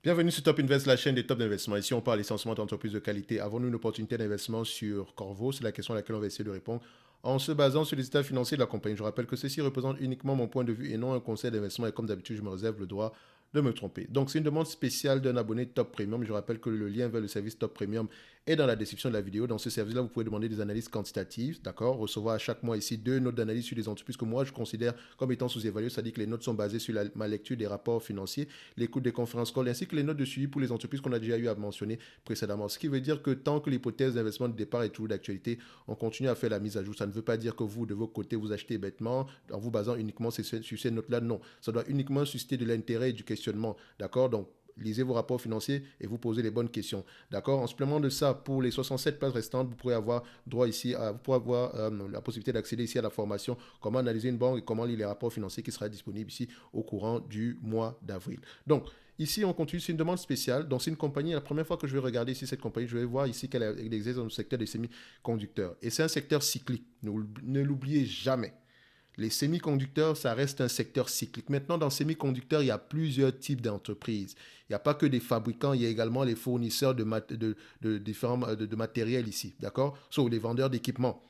Bienvenue sur Top Invest, la chaîne des top d'investissement. Ici, on parle essentiellement d'entreprises de qualité. Avons-nous une opportunité d'investissement sur Corvo? C'est la question à laquelle on va essayer de répondre en se basant sur les états financiers de la compagnie. Je rappelle que ceci représente uniquement mon point de vue et non un conseil d'investissement. Et comme d'habitude, je me réserve le droit de me tromper. Donc, c'est une demande spéciale d'un abonné Top Premium. Je rappelle que le lien vers le service Top Premium est dans la description de la vidéo. Dans ce service-là, vous pouvez demander des analyses quantitatives, d'accord? Recevoir à chaque mois ici 2 notes d'analyse sur les entreprises que moi je considère comme étant sous-évaluées. C'est-à-dire que les notes sont basées sur ma lecture des rapports financiers, l'écoute des conférences calls ainsi que les notes de suivi pour les entreprises qu'on a déjà eu à mentionner précédemment. Ce qui veut dire que tant que l'hypothèse d'investissement de départ est toujours d'actualité, on continue à faire la mise à jour. Ça ne veut pas dire que vous, de votre côté, vous achetez bêtement en vous basant uniquement sur ces notes-là. Non, ça doit uniquement susciter de l'intérêt et du questionnement. D'accord? Donc, lisez vos rapports financiers et vous posez les bonnes questions. D'accord? En supplément de ça, pour les 67 pages restantes, vous pourrez avoir droit ici à, vous pourrez avoir la possibilité d'accéder ici à la formation comment analyser une banque et comment lire les rapports financiers qui sera disponible ici au courant du mois d'avril. Donc, ici, on continue, c'est une demande spéciale. Donc, c'est une compagnie, la première fois que je vais regarder ici cette compagnie, je vais voir ici qu'elle exerce dans le secteur des semi-conducteurs. Et c'est un secteur cyclique. Ne l'oubliez jamais. Les semi-conducteurs, ça reste un secteur cyclique. Maintenant, dans semi-conducteurs, il y a plusieurs types d'entreprises. Il n'y a pas que des fabricants, il y a également les fournisseurs de différents de matériel ici, d'accord? Sauf les vendeurs d'équipements.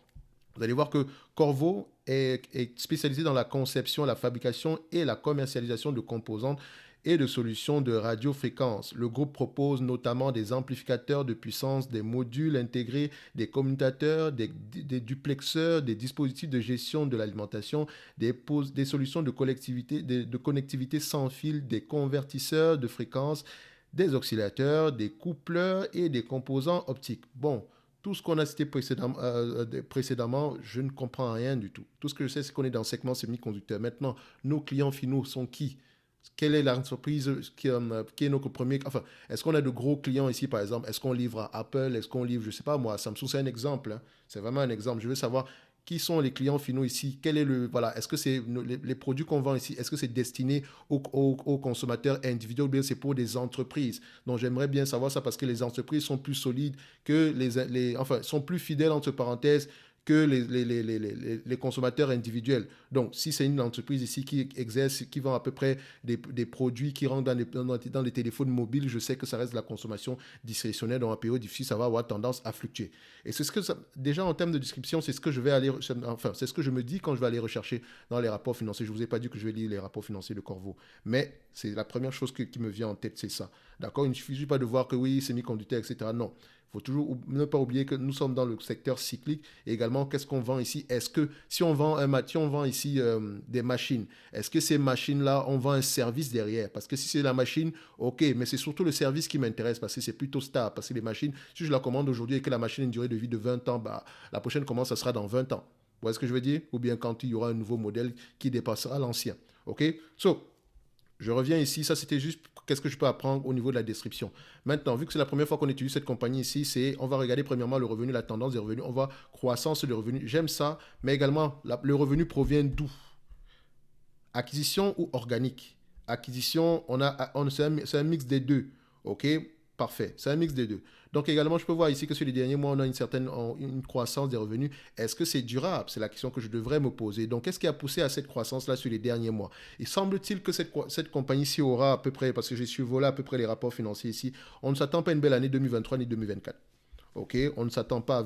Vous allez voir que Corvo est spécialisé dans la conception, la fabrication et la commercialisation de composantes et de solutions de radiofréquence. Le groupe propose notamment des amplificateurs de puissance, des modules intégrés, des commutateurs, des duplexeurs, des dispositifs de gestion de l'alimentation, des solutions de connectivité sans fil, des convertisseurs de fréquence, des oscillateurs, des coupleurs et des composants optiques. Bon, tout ce qu'on a cité précédemment, je ne comprends rien du tout. Tout ce que je sais, c'est qu'on est dans le segment semi-conducteur. Maintenant, nos clients finaux sont qui? Quelle est l'entreprise qui est notre premier... Enfin, est-ce qu'on a de gros clients ici, par exemple? Est-ce qu'on livre à Apple? Est-ce qu'on livre, je ne sais pas moi, à Samsung? C'est un exemple. Hein. C'est vraiment un exemple. Je veux savoir qui sont les clients finaux ici? Quel est le... Voilà, est-ce que c'est les produits qu'on vend ici? Est-ce que c'est destiné aux consommateurs individuels ou bien c'est pour des entreprises? Donc, j'aimerais bien savoir ça parce que les entreprises sont plus solides que enfin, sont plus fidèles, entre parenthèses, que les consommateurs individuels. Donc, si c'est une entreprise ici qui exerce, qui vend à peu près des produits qui rentrent dans les téléphones mobiles, je sais que ça reste de la consommation discrétionnaire. Dans un période difficile, ça va avoir tendance à fluctuer. Et c'est ce que déjà en termes de description, c'est ce que je vais aller, enfin, c'est ce que je me dis quand je vais aller rechercher dans les rapports financiers. Je ne vous ai pas dit que je vais lire les rapports financiers de Corvo, mais c'est la première chose qui me vient en tête, c'est ça. D'accord? Il ne suffit pas de voir que oui, semi-conducteur, etc. Non. Il faut toujours ne pas oublier que nous sommes dans le secteur cyclique. Et également, qu'est-ce qu'on vend ici? Est-ce que si on vend ici des machines, est-ce que ces machines-là, on vend un service derrière? Parce que si c'est la machine, ok, mais c'est surtout le service qui m'intéresse parce que c'est plutôt stable. Parce que les machines, si je la commande aujourd'hui et que la machine a une durée de vie de 20 ans, bah, la prochaine commande, ça sera dans 20 ans. Vous voyez ce que je veux dire? Ou bien quand il y aura un nouveau modèle qui dépassera l'ancien. Ok? So, je reviens ici, ça c'était juste qu'est-ce que je peux apprendre au niveau de la description. Maintenant, vu que c'est la première fois qu'on utilise cette compagnie ici, on va regarder premièrement le revenu, la tendance des revenus, on va croissance des revenus. J'aime ça, mais également le revenu provient d'où? Acquisition ou organique? Acquisition, c'est un mix des deux. OK? Parfait. C'est un mix des deux. Donc également, je peux voir ici que sur les derniers mois, on a une croissance des revenus. Est-ce que c'est durable? C'est la question que je devrais me poser. Donc, qu'est-ce qui a poussé à cette croissance-là sur les derniers mois? Il semble-t-il que cette compagnie-ci aura à peu près, parce que j'ai survolé à peu près les rapports financiers ici, on ne s'attend pas à une belle année 2023 ni 2024. Ok, on ne s'attend pas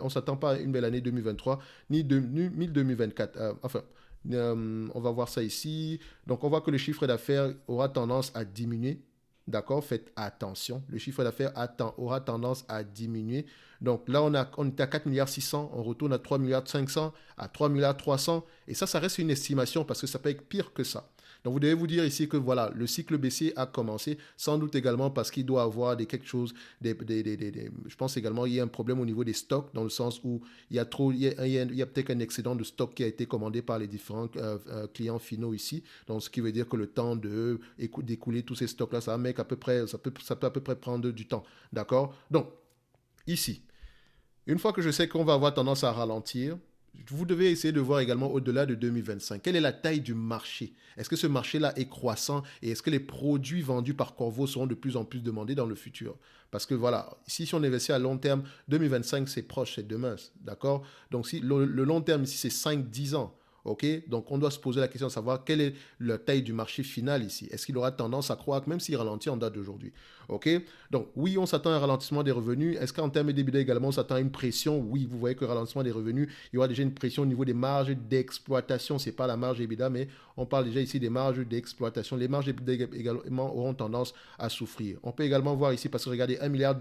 on s'attend pas à une belle année 2023 ni 2024. Enfin, on va voir ça ici. Donc, on voit que le chiffre d'affaires aura tendance à diminuer. D'accord, faites attention. Le chiffre d'affaires aura tendance à diminuer. Donc là, on était à 4 milliards 600, on retourne à 3 milliards 500, à 3 milliards 300. Et ça reste une estimation parce que ça peut être pire que ça. Donc vous devez vous dire ici que voilà, le cycle baissier a commencé, sans doute également parce qu'il doit avoir quelque chose, je pense également qu'il y a un problème au niveau des stocks, dans le sens où il y a peut-être un excédent de stock qui a été commandé par les différents clients finaux ici. Donc ce qui veut dire que le temps d'écouler tous ces stocks-là, ça va à peu près, ça peut à peu près prendre du temps. D'accord? Donc, ici, une fois que je sais qu'on va avoir tendance à ralentir, vous devez essayer de voir également au-delà de 2025. Quelle est la taille du marché? Est-ce que ce marché-là est croissant et est-ce que les produits vendus par Corvo seront de plus en plus demandés dans le futur? Parce que voilà, si on investit à long terme, 2025 c'est proche, c'est demain, d'accord? Donc si le long terme ici c'est 5-10 ans, Ok, donc on doit se poser la question de savoir quelle est la taille du marché final ici. Est-ce qu'il aura tendance à croître même s'il ralentit en date d'aujourd'hui? Ok, donc oui, on s'attend à un ralentissement des revenus. Est-ce qu'en termes d'EBITDA également, on s'attend à une pression? Oui, vous voyez que le ralentissement des revenus, il y aura déjà une pression au niveau des marges d'exploitation. Ce n'est pas la marge EBITDA, mais on parle déjà ici des marges d'exploitation. Les marges d'EBITDA également auront tendance à souffrir. On peut également voir ici, parce que regardez, 1,2 milliard,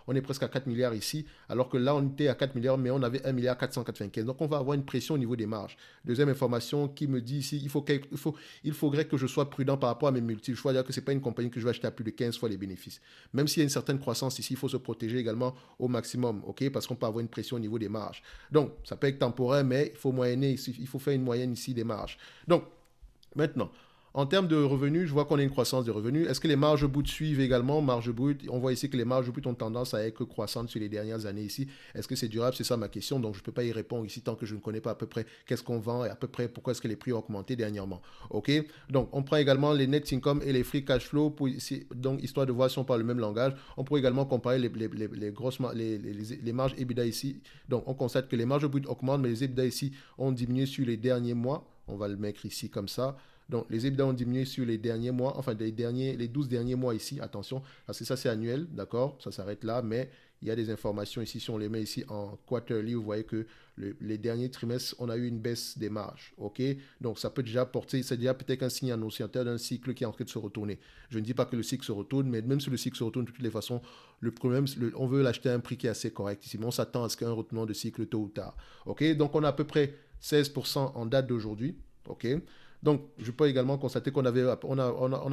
on est presque à 4 milliards ici, alors que là, on était à 4 milliards, mais on avait 1,495 milliard. Donc, on va avoir une pression au niveau des marges. Deuxième information qui me dit ici, il faudrait que je sois prudent par rapport à mes multiples. Je dois dire que ce n'est pas une compagnie que je vais acheter à plus de 15 fois les bénéfices. Même s'il y a une certaine croissance ici, il faut se protéger également au maximum, ok? Parce qu'on peut avoir une pression au niveau des marges. Donc, ça peut être temporaire, mais il faut moyenner ici, il faut faire une moyenne ici des marges. Donc, maintenant, en termes de revenus, je vois qu'on a une croissance de revenus. Est-ce que les marges brutes suivent également? Marges brutes, on voit ici que les marges brutes ont tendance à être croissantes sur les dernières années ici. Est-ce que c'est durable? C'est ça ma question. Donc, je ne peux pas y répondre ici tant que je ne connais pas à peu près qu'est-ce qu'on vend et à peu près pourquoi est-ce que les prix ont augmenté dernièrement. OK? Donc, on prend également les net income et les free cash flow. Donc, histoire de voir si on parle le même langage. On pourrait également comparer les marges EBITDA ici. Donc, on constate que les marges brutes augmentent, mais les EBITDA ici ont diminué sur les derniers mois. On va le mettre ici comme ça. Donc, les EBITDA ont diminué sur les derniers mois, enfin, les 12 derniers mois ici. Attention, parce que ça, c'est annuel, d'accord? Ça s'arrête là, mais il y a des informations ici. Si on les met ici en quarterly, vous voyez que les derniers trimestres, on a eu une baisse des marges, ok? Donc, ça peut déjà porter, c'est déjà peut-être un signe annonciateur d'un cycle qui est en train de se retourner. Je ne dis pas que le cycle se retourne, mais même si le cycle se retourne, de toutes les façons, le problème, on veut l'acheter à un prix qui est assez correct ici. Mais on s'attend à ce qu'il y ait un retournement de cycle tôt ou tard, ok? Donc, on a à peu près 16% en date d'aujourd'hui, ok? Donc, je peux également constater qu'on a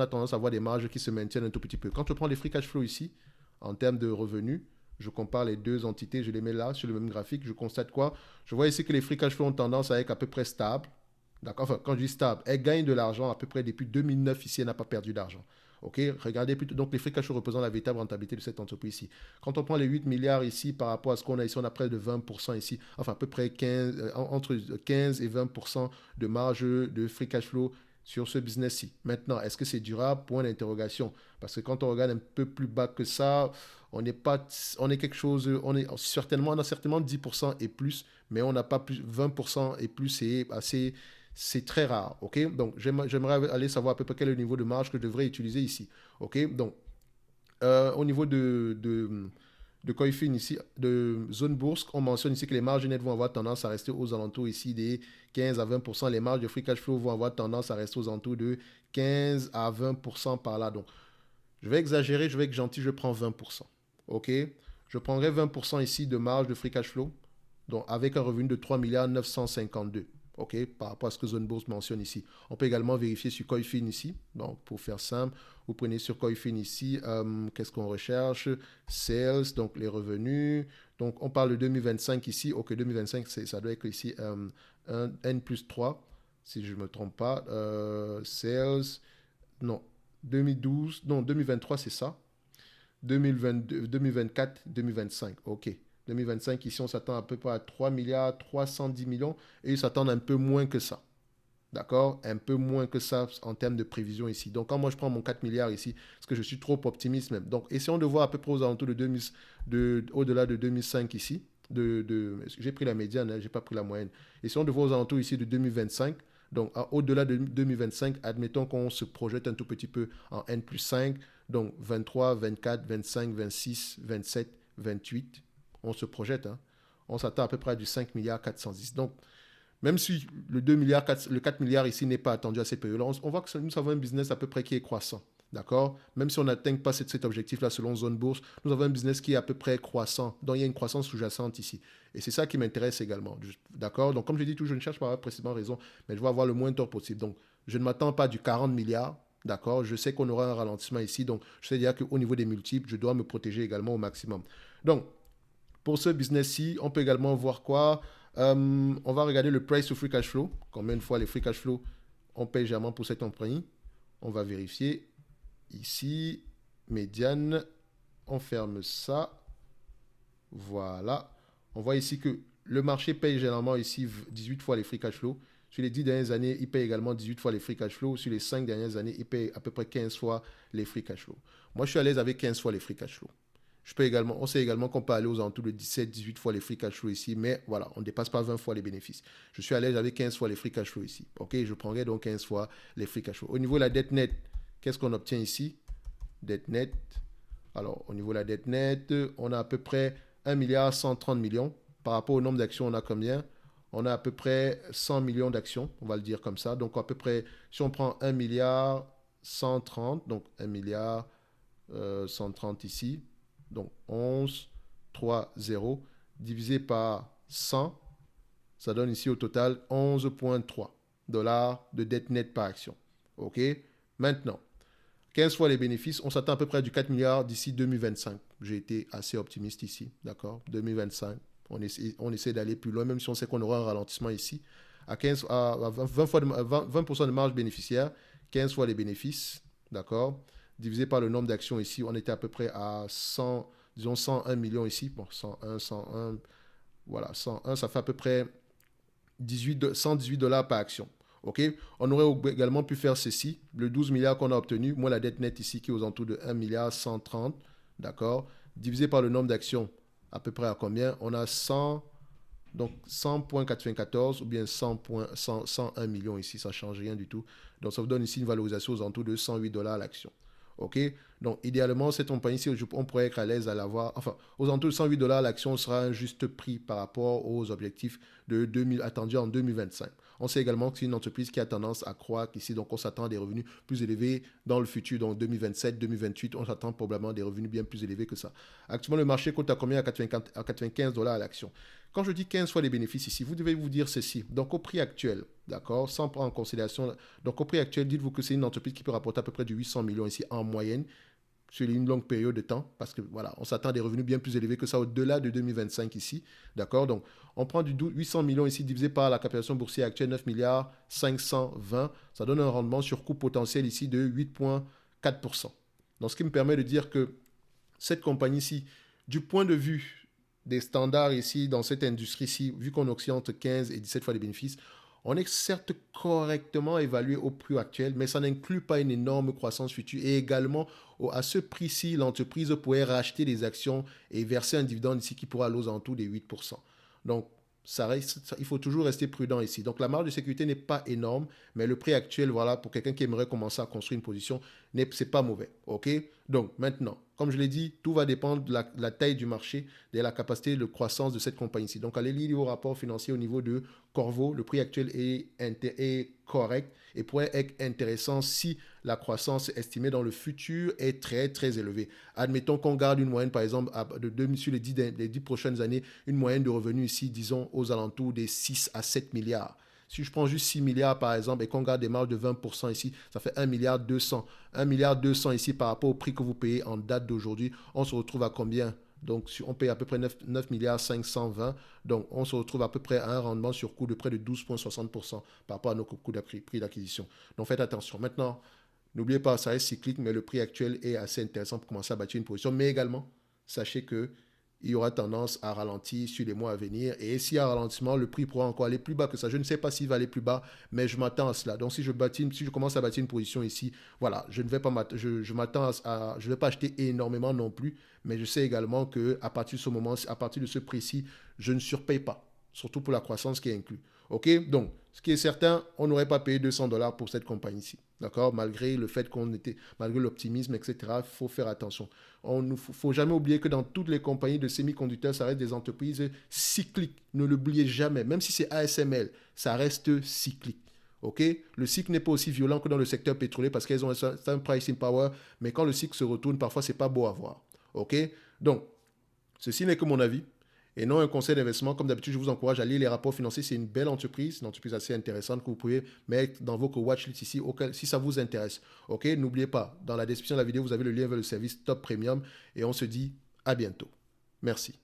tendance à avoir des marges qui se maintiennent un tout petit peu. Quand je prends les free cash flow ici, en termes de revenus, je compare les deux entités, je les mets là sur le même graphique, je constate quoi? Je vois ici que les free cash flow ont tendance à être à peu près stables. D'accord? Enfin, quand je dis stable, elle gagne de l'argent à peu près depuis 2009 ici, elle n'a pas perdu d'argent. Ok, regardez plutôt. Donc, les free cash flow représentent la véritable rentabilité de cette entreprise ici. Quand on prend les 8 milliards ici par rapport à ce qu'on a ici, on a près de 20% ici, enfin à peu près 15, entre 15 et 20% de marge de free cash flow sur ce business-ci. Maintenant, est-ce que c'est durable? Point d'interrogation. Parce que quand on regarde un peu plus bas que ça, on n'est pas, on est quelque chose, on a certainement 10% et plus, mais on n'a pas plus 20% et plus, c'est très rare, ok? Donc, j'aimerais aller savoir à peu près quel est le niveau de marge que je devrais utiliser ici, ok? Donc, au niveau de Coifin ici, de zone bourse, on mentionne ici que les marges nettes vont avoir tendance à rester aux alentours ici des 15 à 20%. Les marges de free cash flow vont avoir tendance à rester aux alentours de 15 à 20% par là. Donc, je vais exagérer, je vais être gentil, je prends 20%. Ok? Je prendrai 20% ici de marge de free cash flow, donc avec un revenu de 3 milliards 952. OK, par rapport à ce que Zone Bourse mentionne ici. On peut également vérifier sur Coifin ici. Donc, pour faire simple, vous prenez sur Coifin ici, qu'est-ce qu'on recherche? Sales, donc les revenus. Donc, on parle de 2025 ici. OK, 2025, ça doit être ici un N plus 3, si je ne me trompe pas. Sales, non, 2012, non, 2023, c'est ça. 2022, 2024, 2025, OK. 2025, ici, on s'attend à peu près à 3 milliards 310 millions et ils s'attendent un peu moins que ça. D'accord? Un peu moins que ça en termes de prévision ici. Donc, quand moi, je prends mon 4 milliards ici, parce que je suis trop optimiste même. Donc, essayons de voir à peu près aux alentours de 2000, au-delà de 2005 ici. J'ai pris la médiane, hein, je n'ai pas pris la moyenne. Essayons de voir aux alentours ici de 2025. Donc, au-delà de 2025, admettons qu'on se projette un tout petit peu en N plus 5. Donc, 23, 24, 25, 26, 27, 28. On se projette. Hein. On s'attend à peu près à du 5 milliards 410. Donc, même si le 2 milliards, le 4 milliards ici n'est pas attendu à cette période-là, on voit que nous avons un business à peu près qui est croissant. D'accord? Même si on n'atteint pas cet objectif-là selon zone bourse, nous avons un business qui est à peu près croissant. Donc, il y a une croissance sous-jacente ici. Et c'est ça qui m'intéresse également. D'accord? Donc, comme je dis toujours, je ne cherche pas précisément raison, mais je veux avoir le moins tort possible. Donc, je ne m'attends pas du 40 milliards. D'accord? Je sais qu'on aura un ralentissement ici. Donc, je sais dire qu'au niveau des multiples, je dois me protéger également au maximum. Donc, pour ce business-ci, on peut également voir quoi? On va regarder le price to free cash flow. Combien de fois les free cash flow on paye généralement pour cette compagnie? On va vérifier. Ici, médiane. On ferme ça. Voilà. On voit ici que le marché paye généralement ici 18 fois les free cash flow. Sur les 10 dernières années, il paye également 18 fois les free cash flow. Sur les 5 dernières années, il paye à peu près 15 fois les free cash flow. Moi, je suis à l'aise avec 15 fois les free cash flow. On sait également qu'on peut aller aux alentours de 17, 18 fois les free cash flow ici, mais voilà, on ne dépasse pas 20 fois les bénéfices. Je suis à l'aise avec 15 fois les free cash flow ici. Ok, je prendrai donc 15 fois les free cash flow. Au niveau de la dette nette, qu'est-ce qu'on obtient ici? Dette nette. Alors, au niveau de la dette nette, on a à peu près 1 milliard 130 millions. Par rapport au nombre d'actions, on a combien? On a à peu près 100 millions d'actions, on va le dire comme ça. Donc, à peu près, si on prend 1 milliard 130, donc 1 milliard 130 ici, donc 11, 3, 0, divisé par 100, ça donne ici au total 11,3 dollars de dette nette par action. OK? Maintenant, 15 fois les bénéfices, on s'attend à peu près à du 4 milliards d'ici 2025. J'ai été assez optimiste ici, d'accord? 2025, on essaie d'aller plus loin, même si on sait qu'on aura un ralentissement ici. À 20% de marge bénéficiaire, 15 fois les bénéfices, d'accord? Divisé par le nombre d'actions ici, on était à peu près à 100, disons 101 millions ici. Bon, 101, voilà, 101, ça fait à peu près 118 dollars par action. OK? On aurait également pu faire ceci, le 12 milliards qu'on a obtenu, moins la dette nette ici qui est aux alentours de 1 milliard 130, d'accord? Divisé par le nombre d'actions, à peu près à combien? On a 100, donc 100,94 ou bien 101 millions ici, ça ne change rien du tout. Donc ça vous donne ici une valorisation aux alentours de 108 dollars l'action. OK? Donc, idéalement, cette compagnie-ci, on pourrait être à l'aise à l'avoir. Enfin, aux alentours de 108 dollars, l'action sera un juste prix par rapport aux objectifs attendus en 2025. On sait également que c'est une entreprise qui a tendance à croître ici. Donc, on s'attend à des revenus plus élevés dans le futur. Donc, 2027, 2028, on s'attend probablement à des revenus bien plus élevés que ça. Actuellement, le marché cote à combien? À 95 dollars à l'action. Quand je dis 15 fois les bénéfices ici, vous devez vous dire ceci. Donc, au prix actuel, d'accord, sans prendre en considération. Donc, au prix actuel, dites-vous que c'est une entreprise qui peut rapporter à peu près du 800 millions ici en moyenne sur une longue période de temps, parce que voilà, on s'attend à des revenus bien plus élevés que ça au-delà de 2025 ici, d'accord? Donc, on prend du 800 millions ici divisé par la capitalisation boursière actuelle, 9 milliards 520, ça donne un rendement sur coût potentiel ici de 8,4%. Donc, ce qui me permet de dire que cette compagnie-ci, du point de vue des standards ici, dans cette industrie-ci, vu qu'on oscille entre 15 et 17 fois les bénéfices, on est certes correctement évalué au prix actuel, mais ça n'inclut pas une énorme croissance future. Et également, à ce prix-ci, l'entreprise pourrait racheter des actions et verser un dividende ici qui pourra aller aux alentours des 8%. Donc, il faut toujours rester prudent ici. Donc, la marge de sécurité n'est pas énorme, mais le prix actuel, voilà, pour quelqu'un qui aimerait commencer à construire une position, c'est pas mauvais. OK? Donc, maintenant, comme je l'ai dit, tout va dépendre de la taille du marché, de la capacité de croissance de cette compagnie-ci. Donc, allez lire vos rapports financiers au niveau de Corvo. Le prix actuel est correct et pourrait être intéressant si la croissance estimée dans le futur est très, très élevée. Admettons qu'on garde une moyenne, par exemple, sur les 10 prochaines années, une moyenne de revenus ici, disons, aux alentours des 6 à 7 milliards. Si je prends juste 6 milliards par exemple et qu'on garde des marges de 20% ici, ça fait 1 milliard 200. 1 milliard 200 ici par rapport au prix que vous payez en date d'aujourd'hui, on se retrouve à combien? Donc, on paye à peu près 9 milliards 520. Donc, on se retrouve à peu près à un rendement sur coût de près de 12,60% par rapport à nos coûts prix d'acquisition. Donc, faites attention. Maintenant, n'oubliez pas, ça reste cyclique, mais le prix actuel est assez intéressant pour commencer à bâtir une position. Mais également, sachez que il y aura tendance à ralentir sur les mois à venir. Et s'il y a un ralentissement, le prix pourra encore aller plus bas que ça. Je ne sais pas s'il va aller plus bas, mais je m'attends à cela. Donc, si je commence à bâtir une position ici, voilà, je ne vais pas je m'attends je ne vais pas acheter énormément non plus, mais je sais également que à partir de ce moment, à partir de ce prix-ci, je ne surpaye pas, surtout pour la croissance qui est inclue. OK? Donc, ce qui est certain, on n'aurait pas payé 200 dollars pour cette compagnie-ci. D'accord? Malgré le fait malgré l'optimisme, etc., il faut faire attention. Il ne faut jamais oublier que dans toutes les compagnies de semi-conducteurs, ça reste des entreprises cycliques. Ne l'oubliez jamais. Même si c'est ASML, ça reste cyclique. OK? Le cycle n'est pas aussi violent que dans le secteur pétrolier parce qu'elles ont un pricing power, mais quand le cycle se retourne, parfois, c'est pas beau à voir. OK? Donc, ceci n'est que mon avis et non un conseil d'investissement. Comme d'habitude, je vous encourage à lire les rapports financiers. C'est une belle entreprise, une entreprise assez intéressante que vous pouvez mettre dans votre watchlist ici, si ça vous intéresse. OK? N'oubliez pas, dans la description de la vidéo, vous avez le lien vers le service Top Premium et on se dit à bientôt. Merci.